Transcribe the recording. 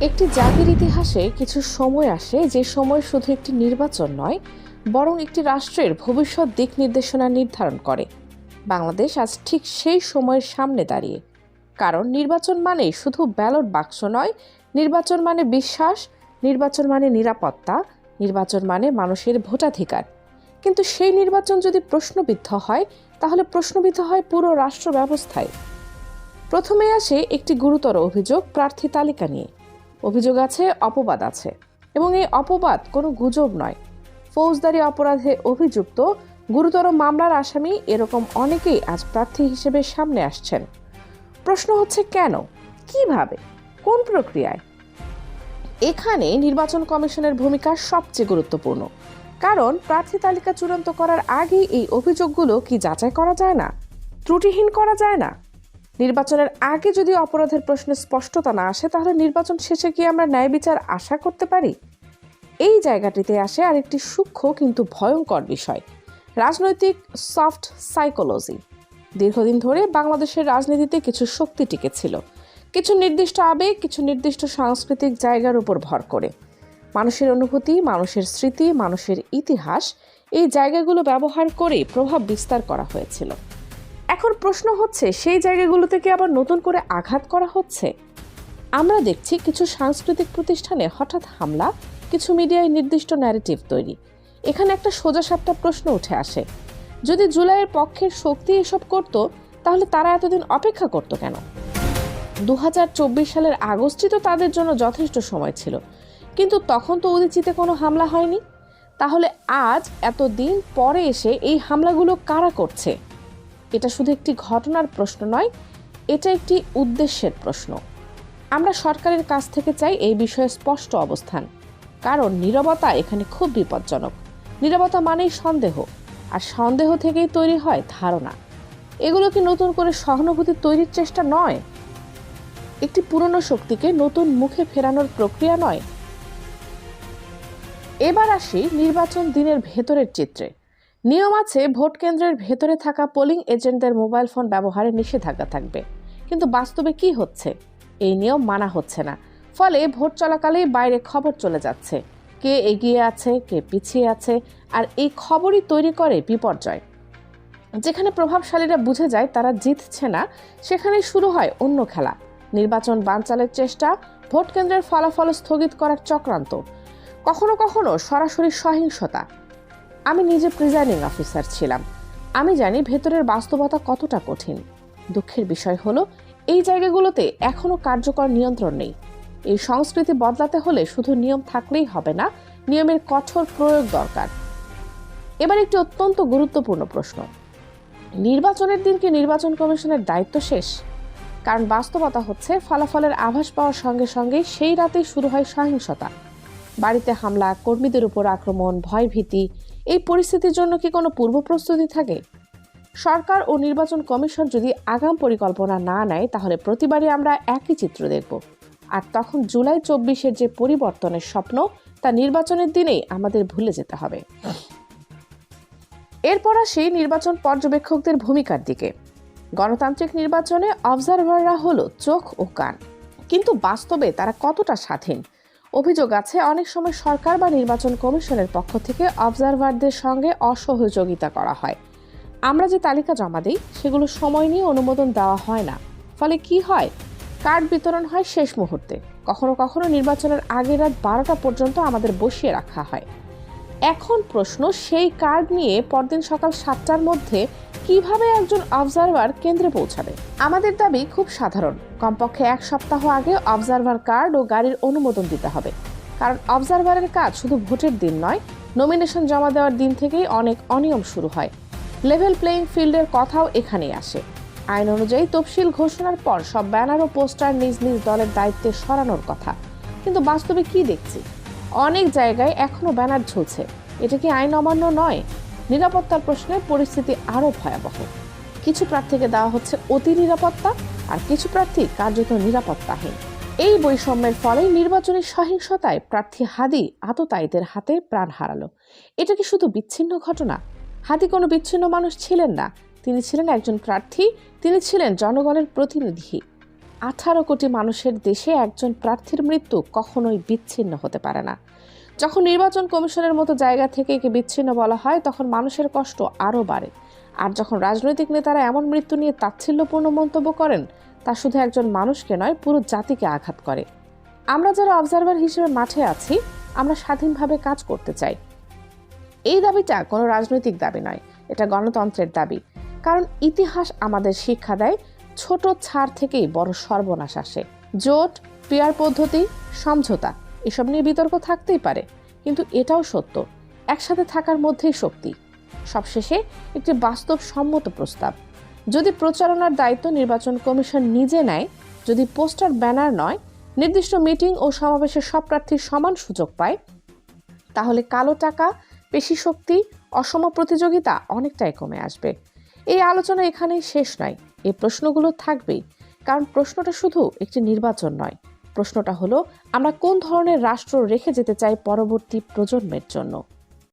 একটি জাতির ইতিহাসে কিছু সময় আসে যে সময় শুধু একটি নির্বাচন নয়, বরং একটি রাষ্ট্রের ভবিষ্যৎ দিক নির্দেশনা নির্ধারণ করে। বাংলাদেশ আজ ঠিক সেই সময়ের সামনে দাঁড়িয়ে। কারণ নির্বাচন মানে শুধু ব্যালট বাক্স নয়, নির্বাচন মানে বিশ্বাস, নির্বাচন মানে নিরাপত্তা, নির্বাচন মানে মানুষের ভোটাধিকার। কিন্তু সেই নির্বাচন যদি প্রশ্নবিদ্ধ হয়, তাহলে প্রশ্নবিদ্ধ হয় পুরো রাষ্ট্র ব্যবস্থায়। প্রথমে আসে একটি গুরুতর অভিযোগ প্রার্থী তালিকা নিয়ে। অভিযোগ আছে, অপবাদ আছে, এবং এই অপবাদ কোনো গুজব নয়। ফৌজদারি অপরাধে অভিযুক্ত, গুরুতর মামলার আসামি এরকম অনেকেই আজ প্রার্থী হিসেবে সামনে আসছেন। প্রশ্ন হচ্ছে কেন, কিভাবে, কোন প্রক্রিয়ায়? এখানে নির্বাচন কমিশনের ভূমিকা সবচেয়ে গুরুত্বপূর্ণ। কারণ প্রার্থী তালিকা চূড়ান্ত করার আগেই এই অভিযোগগুলো কি যাচাই করা যায় না, ত্রুটিহীন করা যায় না? নির্বাচনের আগে যদি অপরাধের প্রশ্নে স্পষ্টতা না আসে, তাহলে নির্বাচন শেষে কি আমরা ন্যায় বিচার আশা করতে পারি? এই জায়গাটিতে আসে আরেকটি সূক্ষ্ম কিন্তু ভয়ঙ্কর বিষয়, রাজনৈতিক সফট সাইকোলজি। দীর্ঘদিন ধরে বাংলাদেশের রাজনীতিতে কিছু শক্তি টিকেছিল, কিছু নির্দিষ্ট আবেগ, কিছু নির্দিষ্ট সাংস্কৃতিক জায়গার উপর ভর করে। মানুষের অনুভূতি, মানুষের স্মৃতি, মানুষের ইতিহাস, এই জায়গাগুলো ব্যবহার করে প্রভাব বিস্তার করা হয়েছিল। এখন প্রশ্ন হচ্ছে, সেই জায়গাগুলোতে কি আবার নতুন করে আঘাত করা হচ্ছে? আমরা দেখছি কিছু সাংস্কৃতিক প্রতিষ্ঠানে হঠাৎ হামলা, কিছু মিডিয়ায় নির্দিষ্ট ন্যারেটিভ তৈরি। এখানে একটা সোজাসাপটা প্রশ্ন উঠে আসে, যদি জুলাইয়ের পক্ষের শক্তি এসব করত, তাহলে তারা এতদিন অপেক্ষা করত কেন? 2024 সালের আগস্টই তো তাদের জন্য যথেষ্ট সময় ছিল, কিন্তু তখন তো উদীচিতে কোনো হামলা হয়নি। তাহলে আজ এতদিন পরে এসে এই হামলাগুলো কারা করছে? এটা শুধু একটি ঘটনার প্রশ্ন নয়, এটা একটি উদ্দেশ্যের প্রশ্ন। আমরা সরকারের কাছ থেকে চাই এই বিষয়ে স্পষ্ট অবস্থান। কারণ নীরবতা এখানে খুব বিপজ্জনক। নীরবতা মানেই সন্দেহ, আর সন্দেহ থেকেই তৈরি হয় ধারণা। এগুলো কি নতুন করে সহানুভূতি তৈরির চেষ্টা নয়? একটি পুরনো শক্তিকে নতুন মুখে ফেরানোর প্রক্রিয়া নয়? এবার আসি নির্বাচন দিনের ভেতরের চিত্রে। নিয়ম আছে, ভোট কেন্দ্রের ভেতরে থাকা পোলিং এজেন্টদের মোবাইল ফোন ব্যবহারে নিষেধাজ্ঞা থাকবে। কিন্তু বাস্তবে কি হচ্ছে? এই নিয়ম মানা হচ্ছে না। ফলে ভোট চলাকালেই বাইরে খবর চলে যাচ্ছে, কে এগিয়ে আছে, কে পিছিয়ে আছে, আর এই খবরই তৈরি করে বিপর্যয়। যেখানে প্রভাবশালীরা বুঝে যায় তারা জিতছে না, সেখানেই শুরু হয় অন্য খেলা। নির্বাচন বানচালের চেষ্টা, ভোট কেন্দ্রের ফলাফল স্থগিত করার চক্রান্ত, কখনো কখনো সরাসরি সহিংসতা। আমি নিজে প্রিজাইডিং অফিসার ছিলাম, আমি জানি ভেতরের বাস্তবতা কতটা কঠিন। দুঃখের বিষয় হলো, এই জায়গাগুলোতে এখনো কার্যকর নিয়ন্ত্রণ নেই। এই সংস্কৃতি বদলাতে হলে শুধু নিয়ম থাকলেই হবে না, নিয়মের কঠোর প্রয়োগ দরকার। এবার একটি অত্যন্ত গুরুত্বপূর্ণ প্রশ্ন, নির্বাচনের দিন কি নির্বাচন কমিশনের দায়িত্ব শেষ? কারণ বাস্তবতা হচ্ছে, ফলাফলের আভাস পাওয়ার সঙ্গে সঙ্গেই সেই রাতেই শুরু হয় সহিংসতা। বাড়িতে হামলা, কর্মীদের উপর আক্রমণ, ভয়ভীতি। এই পরিস্থিতির জন্য কি কোনো পূর্ব প্রস্তুতি থাকে? সরকার ও নির্বাচন কমিশন যদি আগাম পরিকল্পনা না নেয়, তাহলে প্রতিবারই আমরা একই চিত্র দেখব। আর তখন জুলাই 24-এর যে পরিবর্তনের স্বপ্ন, তা নির্বাচনের দিনেই আমাদের ভুলে যেতে হবে। এরপর আসি নির্বাচন পর্যবেক্ষকদের ভূমিকার দিকে। গণতান্ত্রিক নির্বাচনে অবজারভাররা হলো চোখ ও কান, কিন্তু বাস্তবে তারা কতটা স্বাধীন? অভিযোগ আছে, অনেক সময় সরকার বা নির্বাচন কমিশনের পক্ষ থেকে অবজারভারদের সঙ্গে অসহযোগিতা করা হয়। আমরা যে তালিকা জমা দিই, সেগুলো সময় নিয়ে অনুমোদন দেওয়া হয় না। ফলে কি হয়, কার্ড বিতরণ হয় শেষ মুহূর্তে, কখনো কখনো নির্বাচনের আগের রাত 12টা পর্যন্ত আমাদের বসিয়ে রাখা হয়। এখন প্রশ্ন, সেই কার্ড নিয়ে পরদিন সকাল 7টার মধ্যে কিভাবে একজন অবজারভার কেন্দ্রে পৌঁছাবে? আমাদের দাবি খুব সাধারণ, কমপক্ষে 1 সপ্তাহ আগে অবজারভার কার্ড ও গাড়ির অনুমোদন দিতে হবে। কারণ অবজারভারের কাজ শুধু ভোটের দিন নয়, নমিনেশন জমা দেওয়ার দিন থেকেই অনেক অনিয়ম শুরু হয়। লেভেল প্লেইং ফিল্ডের কথাও এখানেই আসে। আইন অনুযায়ী তফসিল ঘোষণার পর সব ব্যানার ও পোস্টার নিজ নিজ দলের দায়িত্বে সরানোর কথা, কিন্তু বাস্তবে কি দেখছি? অনেক জায়গায় এখনো ব্যানার ঝুলছে। এটা কি আইন অমান্য নয়? নিরাপত্তার প্রশ্নে পরিস্থিতি আরো ভয়াবহ। কিছু প্রার্থীকে দেওয়া হচ্ছে অতি নিরাপত্তা, আর কিছু প্রার্থী কার্যত নিরাপত্তাহীন। এই বৈষম্যের ফলে নির্বাচনী সহিংসতায় প্রার্থী হাদি আততায়ীদের হাতে প্রাণ হারালো। এটা কি শুধু বিচ্ছিন্ন ঘটনা? হাদি কোনো বিচ্ছিন্ন মানুষ ছিলেন না, তিনি ছিলেন একজন প্রার্থী, তিনি ছিলেন জনগণের প্রতিনিধি। 18 কোটি মানুষের দেশে একজন প্রার্থীর মৃত্যু কখনোই বিচ্ছিন্ন হতে পারে না। যখন নির্বাচন কমিশনের মতো জায়গা থেকে একে বিচ্ছিন্ন বলা হয়, তখন মানুষের কষ্ট আরও বাড়ে। আর যখন রাজনৈতিক নেতারা এমন মৃত্যু নিয়ে তাচ্ছিল্যপূর্ণ মন্তব্য করেন, তা শুধু একজন মানুষকে নয়, পুরো জাতিকে আঘাত করে। আমরা যারা অবজারভার হিসেবে মাঠে আছি, আমরা স্বাধীনভাবে কাজ করতে চাই। এই দাবিটা কোনো রাজনৈতিক দাবি নয়, এটা গণতন্ত্রের দাবি। কারণ ইতিহাস আমাদের শিক্ষা দেয়, ছোট ছাড় থেকেই বড় সর্বনাশ আসে। জোট, পিয়ার পদ্ধতি, সমঝোতা এসব নিয়ে বিতর্ক থাকতেই পারে, কিন্তু এটাও সত্য, একসাথে থাকার মধ্যেই শক্তি। সবশেষে একটি বাস্তবসম্মত প্রস্তাব। যদি প্রচারণার দায়িত্ব নির্বাচন কমিশন নিজে নেয়, যদি পোস্টার ব্যানার নয়, নির্দিষ্ট মিটিং ও সমাবেশে সব প্রার্থীর সমান সুযোগ পায়, তাহলে কালো টাকা, পেশি শক্তি, অসম প্রতিযোগিতা অনেকটাই কমে আসবে। এই আলোচনা এখানেই শেষ নয়, এই প্রশ্নগুলো থাকবেই। কারণ প্রশ্নটা শুধু একটি নির্বাচন নয়, প্রশ্নটা হলো আমরা কোন ধরনের রাষ্ট্র রেখে যেতে চাই পরবর্তী প্রজন্মের জন্য।